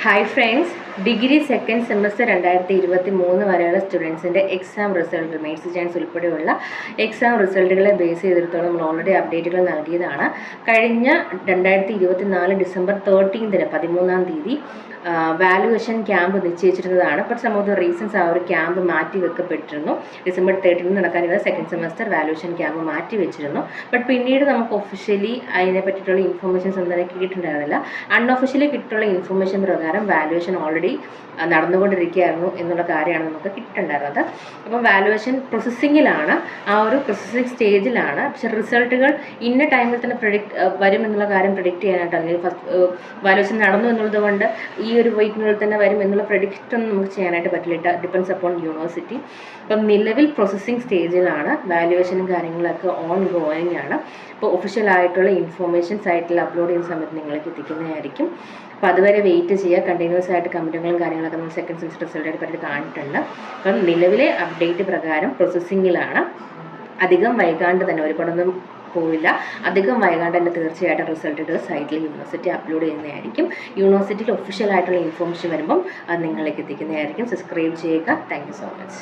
Hi friends, degree second semester 2023 വരെയുള്ള സ്റ്റുഡൻസിൻ്റെ exam result mains chance ഉൾപ്പെടെയുള്ള എക്സാം റിസൾട്ടുകളെ ബേസ് ചെയ്തിടത്തോളം നമ്മൾ ഓൾറെഡി അപ്ഡേറ്റുകൾ നൽകിയതാണ്. കഴിഞ്ഞ 2024 ഡിസംബർ 13 തീയതി വാല്യുവേഷൻ ക്യാമ്പ് നിശ്ചയിച്ചിരുന്നതാണ്. But some of the reasons ആ ഒരു ക്യാമ്പ് മാറ്റി വെക്കപ്പെട്ടിരുന്നു. ഡിസംബർ 13 നടക്കാനിരുന്ന സെക്കൻഡ് സെമസ്റ്റർ വാല്യുവേഷൻ ക്യാമ്പ് മാറ്റി വെച്ചിരുന്നു. ബട്ട് പിന്നീട് നമുക്ക് ഒഫീഷ്യലി അതിനെ പറ്റിയിട്ടുള്ള ഇൻഫർമേഷൻസ് ഒന്നും കിട്ടിയിട്ടുണ്ടായിരുന്നില്ല. അൺഒഫീഷ്യലി കിട്ടിയിട്ടുള്ള ഇൻഫർമേഷൻ പ്രകാരം വാല്യുവേഷൻ ഓൾറെഡി നടന്നുകൊണ്ടിരിക്കുകയായിരുന്നു എന്നുള്ള കാര്യമാണ് നമുക്ക് കിട്ടിയിട്ടുണ്ടായിരുന്നത്. അപ്പം വാല്യുവേഷൻ പ്രോസസ്സിങ്ങിലാണ്, ആ ഒരു പ്രോസസ്സിങ് സ്റ്റേജിലാണ്. പക്ഷെ റിസൾട്ടുകൾ ഇന്ന ടൈമിൽ തന്നെ വരും എന്നുള്ള കാര്യം പ്രെഡിക്റ്റ് ചെയ്യാനായിട്ട്, അല്ലെങ്കിൽ ഫസ്റ്റ് വാല്യുവേഷൻ നടന്നു എന്നുള്ളത് കൊണ്ട് ഈ ഒരു വീക്കിനുള്ളിൽ തന്നെ വരും എന്നുള്ള പ്രെഡിക്റ്റ് ഒന്നും നമുക്ക് ചെയ്യാനായിട്ട് പറ്റില്ല. Depends upon university. അപ്പം നിലവിൽ പ്രോസസ്സിങ് സ്റ്റേജിലാണ്. വാല്യുവേഷനും കാര്യങ്ങളൊക്കെ ഓൺ ഗോയിങ് ആണ്. അപ്പോൾ ഒഫീഷ്യലായിട്ടുള്ള ഇൻഫോർമേഷൻ സൈറ്റിൽ അപ്ലോഡ് ചെയ്യുന്ന സമയത്ത് നിങ്ങളിലേക്ക് എത്തിക്കുന്നതായിരിക്കും. അപ്പോൾ അതുവരെ വെയിറ്റ് ചെയ്യുക. കണ്ടിന്യൂസ് ആയിട്ട് കമൻറ്റുകളും കാര്യങ്ങളൊക്കെ നമ്മൾ സെക്കൻഡ് സെമസ്റ്റർ റിസൾട്ടായിട്ട് പറ്റി കാണിട്ടുണ്ട്. അപ്പം നിലവിലെ അപ്ഡേറ്റ് പ്രകാരം പ്രോസസ്സിങ്ങിലാണ്. അധികം വൈകാണ്ട് തന്നെ, ഒരുപാടൊന്നും പോവില്ല, അധികം വൈകാണ്ട് തന്നെ തീർച്ചയായിട്ടും റിസൾട്ടുകൾ സൈറ്റിൽ യൂണിവേഴ്സിറ്റി അപ്ലോഡ് ചെയ്യുന്നതായിരിക്കും. യൂണിവേഴ്സിറ്റിയിൽ ഒഫീഷ്യലായിട്ടുള്ള ഇൻഫോർമേഷൻ വരുമ്പം അത് നിങ്ങളിലേക്ക് എത്തിക്കുന്നതായിരിക്കും. സബ്സ്ക്രൈബ് ചെയ്യുക. Thank you so much.